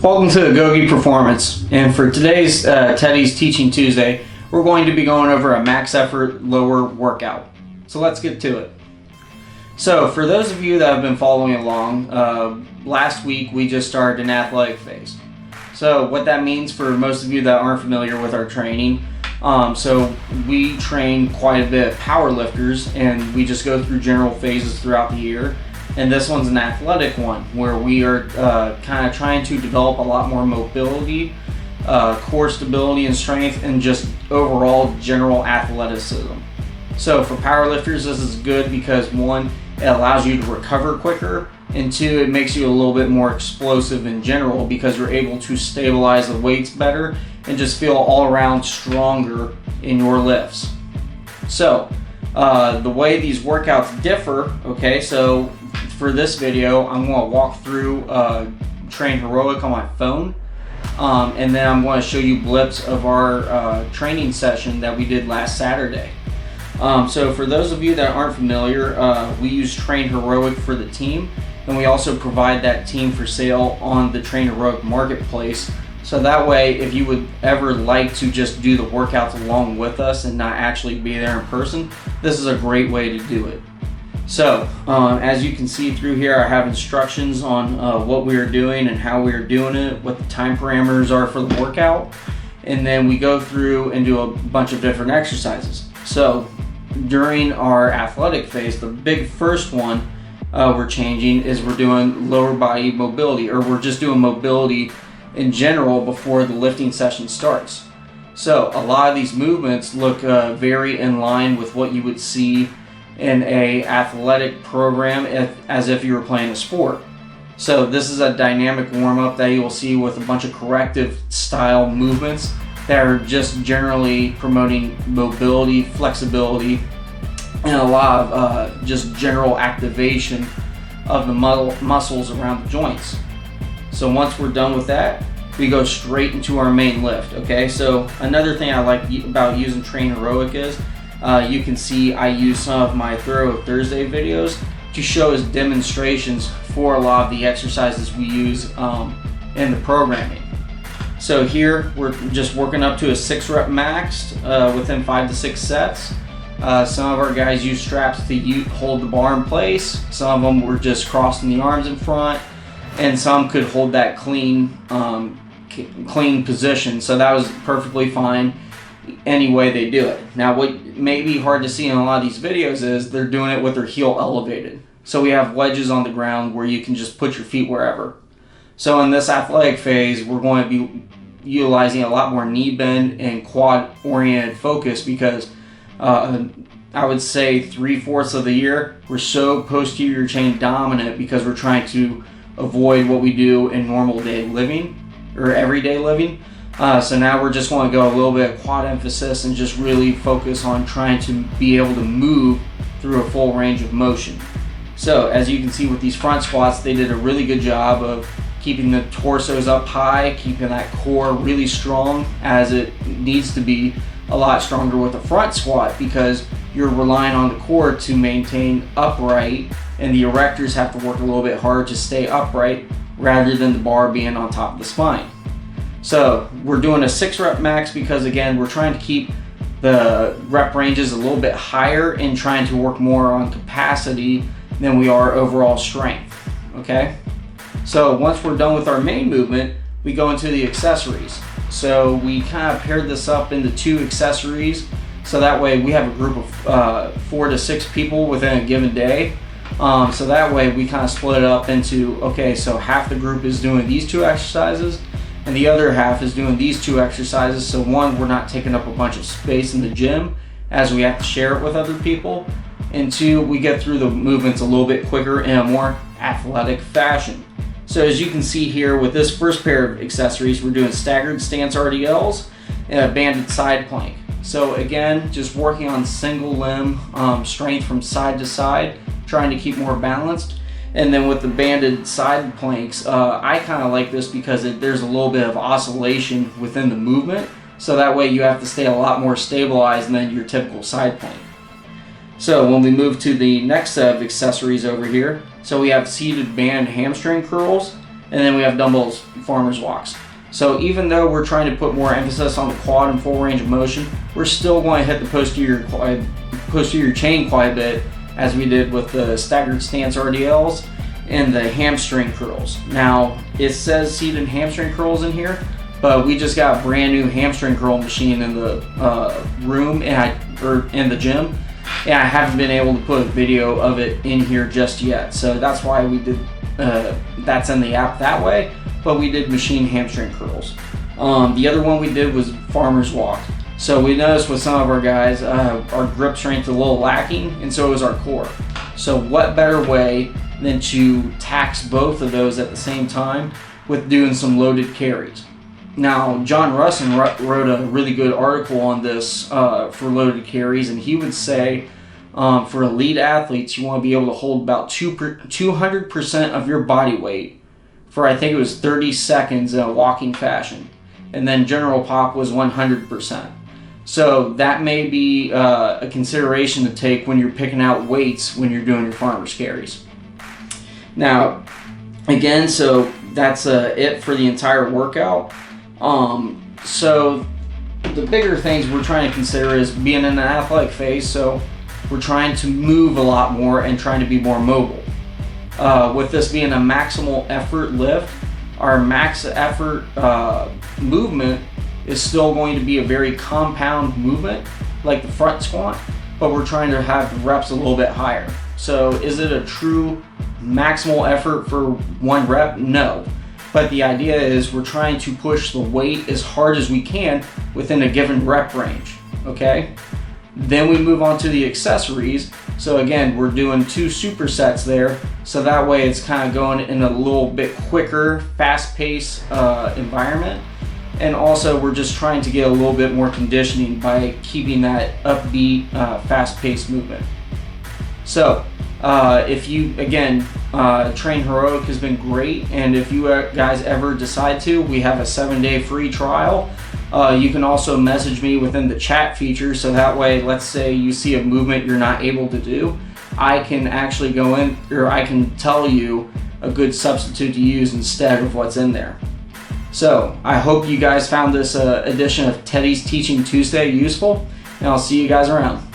Welcome to Agoge Performance, and for today's Teddy's Teaching Tuesday, we're going to be going over a max effort lower workout. So let's get to it. So for those of you that have been following along, last week we just started an athletic phase. So what that means for most of you that aren't familiar with our training, so we train quite a bit of power lifters, and we just go through general phases throughout the year. And this one's an athletic one where we are kind of trying to develop a lot more mobility, core stability and strength, and just overall general athleticism. So for powerlifters, this is good because one, it allows you to recover quicker, and two, it makes you a little bit more explosive in general because you're able to stabilize the weights better and just feel all around stronger in your lifts. So the way these workouts differ, okay, so for this video, I'm going to walk through Train Heroic on my phone, and then I'm going to show you blips of our training session that we did last Saturday. So for those of you that aren't familiar, we use Train Heroic for the team, and we also provide that team for sale on the Train Heroic marketplace. So that way, if you would ever like to just do the workouts along with us and not actually be there in person, this is a great way to do it. So, as you can see through here, I have instructions on what we are doing and how we are doing it, what the time parameters are for the workout, and then we go through and do a bunch of different exercises. So, during our athletic phase, the big first one we're changing is we're doing lower body mobility, or we're just doing mobility in general before the lifting session starts. So, a lot of these movements look very in line with what you would see in a athletic program as if you were playing a sport. So this is a dynamic warm-up that you will see with a bunch of corrective style movements that are just generally promoting mobility, flexibility, and a lot of just general activation of the muscles around the joints. So once we're done with that, we go straight into our main lift. Okay, so another thing I like about using Train Heroic is you can see I use some of my Thorough Thursday videos to show as demonstrations for a lot of the exercises we use in the programming. So here we're just working up to a 6-rep max within 5 to 6 sets. Some of our guys use straps to hold the bar in place. Some of them were just crossing the arms in front, and some could hold that clean position. So that was perfectly fine any way they do it. Now what may be hard to see in a lot of these videos is they're doing it with their heel elevated. So we have wedges on the ground where you can just put your feet wherever. So in this athletic phase, we're going to be utilizing a lot more knee bend and quad oriented focus because I would say 3/4 of the year we're so posterior chain dominant because we're trying to avoid what we do in normal day living or everyday living. So now we're just going to go a little bit of quad emphasis and just really focus on trying to be able to move through a full range of motion. So as you can see with these front squats, they did a really good job of keeping the torsos up high, keeping that core really strong as it needs to be a lot stronger with the front squat because you're relying on the core to maintain upright, and the erectors have to work a little bit harder to stay upright rather than the bar being on top of the spine. So we're doing a 6-rep max because again, we're trying to keep the rep ranges a little bit higher and trying to work more on capacity than we are overall strength, okay? So once we're done with our main movement, we go into the accessories. So we kind of paired this up into 2 accessories. So that way we have a group of 4 to 6 people within a given day. So that way we kind of split it up into, okay, so half the group is doing these 2 exercises, and the other half is doing these 2 exercises. So one, we're not taking up a bunch of space in the gym as we have to share it with other people. And 2, we get through the movements a little bit quicker in a more athletic fashion. So as you can see here with this first pair of accessories, we're doing staggered stance RDLs and a banded side plank. So again, just working on single limb strength from side to side, trying to keep more balanced. And then with the banded side planks, I kind of like this because there's a little bit of oscillation within the movement. So that way you have to stay a lot more stabilized than your typical side plank. So when we move to the next set of accessories over here, so we have seated band hamstring curls, And then we have dumbbells, farmer's walks. So even though we're trying to put more emphasis on the quad and full range of motion, we're still going to hit the posterior chain quite a bit, as we did with the staggered stance RDLs and the hamstring curls. Now, it says seated hamstring curls in here, but we just got a brand new hamstring curl machine in the room or in the gym, and I haven't been able to put a video of it in here just yet. So that's why we did that's in the app that way, but we did machine hamstring curls. The other one we did was farmer's walk. So we noticed with some of our guys, our grip strength is a little lacking, and so is our core. So what better way than to tax both of those at the same time with doing some loaded carries. Now, John Russin wrote a really good article on this for loaded carries, and he would say for elite athletes, you want to be able to hold about 200% of your body weight for, I think it was 30 seconds in a walking fashion. And then general pop was 100%. So that may be a consideration to take when you're picking out weights when you're doing your farmer's carries. Now, again, so that's it for the entire workout. So the bigger things we're trying to consider is being in an athletic phase, so we're trying to move a lot more and trying to be more mobile. With this being a maximal effort lift, our max effort movement is still going to be a very compound movement, like the front squat, but we're trying to have the reps a little bit higher. So is it a true maximal effort for one rep? No. But the idea is we're trying to push the weight as hard as we can within a given rep range, okay? Then we move on to the accessories. So again, we're doing 2 supersets there. So that way it's kind of going in a little bit quicker, fast-paced environment. And also we're just trying to get a little bit more conditioning by keeping that upbeat, fast-paced movement. So if you, again, Train Heroic has been great, and if you guys ever decide to, we have a 7-day free trial. You can also message me within the chat feature, so that way, let's say you see a movement you're not able to do, I can actually go in, or I can tell you a good substitute to use instead of what's in there. So I hope you guys found this edition of Teddy's Teaching Tuesday useful, and I'll see you guys around.